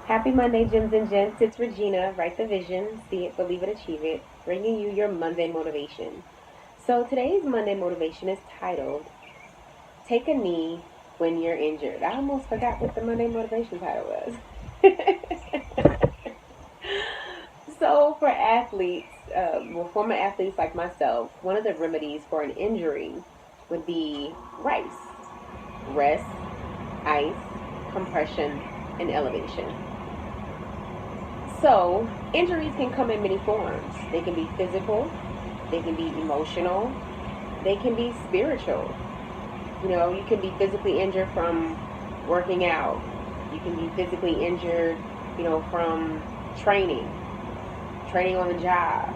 Happy Monday, Gems and Gents. It's Regina. Write the vision, see it, believe it, achieve it. Bringing you your Monday motivation. So today's Monday motivation is titled "Take a Knee When You're Injured." I almost forgot what the Monday motivation title was. So for athletes, former athletes like myself, one of the remedies for an injury would be rice, rest, ice, compression, and elevation. So, injuries can come in many forms. They can be physical, they can be emotional, they can be spiritual. You can be physically injured from working out. You can be physically injured, from training, training on the job.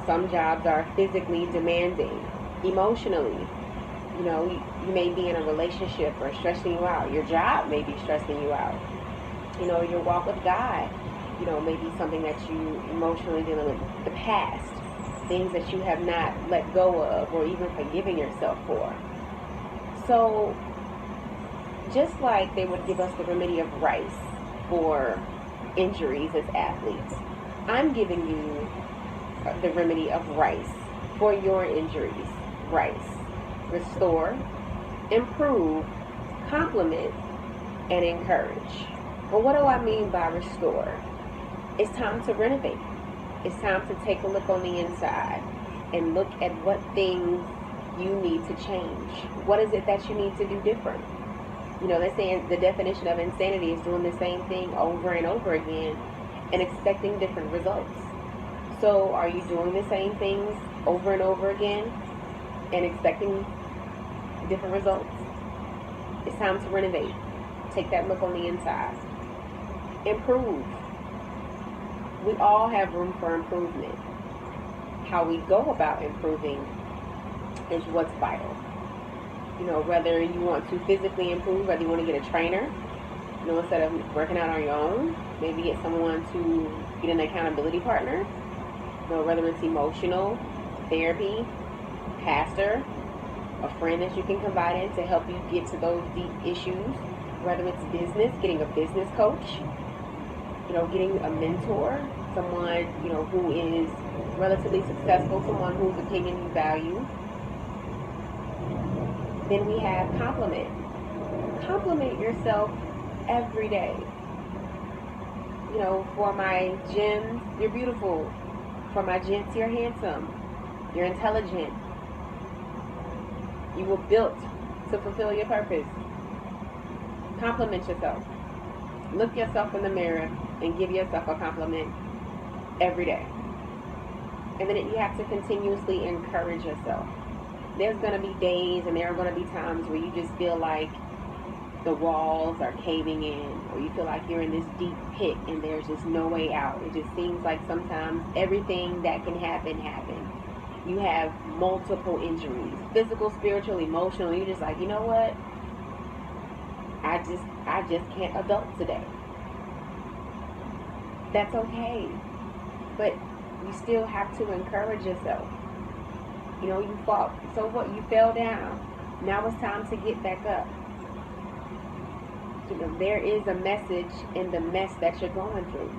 Some jobs are physically demanding. Emotionally, you may be in a relationship or stressing you out. Your job may be stressing you out. Your walk with God, maybe something that you emotionally dealing with, the past, things that you have not let go of or even forgiven yourself for. So, just like they would give us the remedy of rice for injuries as athletes, I'm giving you the remedy of rice for your injuries. Rice. Restore, improve, complement, and encourage. Well, what do I mean by restore? It's time to renovate. It's time to take a look on the inside and look at what things you need to change. What is it that you need to do different? They're saying the definition of insanity is doing the same thing over and over again and expecting different results. So are you doing the same things over and over again and expecting different results? It's time to renovate. Take that look on the inside. Improve. We all have room for improvement. How we go about improving is what's vital. Whether you want to physically improve, whether you want to get a trainer, instead of working out on your own, maybe get someone to get an accountability partner, whether it's emotional, therapy, pastor, a friend that you can confide in to help you get to those deep issues, whether it's business, getting a business coach, getting a mentor, someone, who is relatively successful, someone whose opinion you value. Then we have compliment. Compliment yourself every day. For my gems, you're beautiful. For my gents, you're handsome. You're intelligent. You were built to fulfill your purpose. Compliment yourself. Look yourself in the mirror and give yourself a compliment every day. And then you have to continuously encourage yourself. There's going to be days and there are going to be times where you just feel like the walls are caving in, or you feel like you're in this deep pit and there's just no way out. It just seems like sometimes everything that can happen. You have multiple injuries, physical, spiritual, emotional. You're just like, you know what? I just can't adult today. That's okay. But you still have to encourage yourself. You fought. So what? You fell down. Now it's time to get back up. There is a message in the mess that you're going through.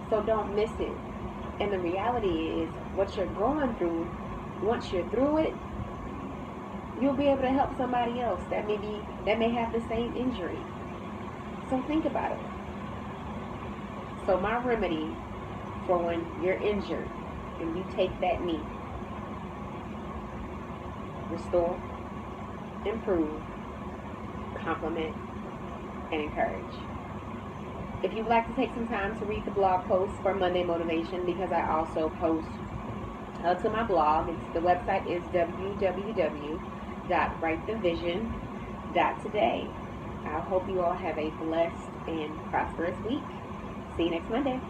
So don't miss it. And the reality is, what you're going through, once you're through it, you'll be able to help somebody else that may have the same injury. So think about it. So my remedy for when you're injured and you take that knee: restore, improve, compliment, and encourage. If you'd like to take some time to read the blog post for Monday Motivation, because I also post to my blog, the website is www.writethevision.today. I hope you all have a blessed and prosperous week. See you next Monday.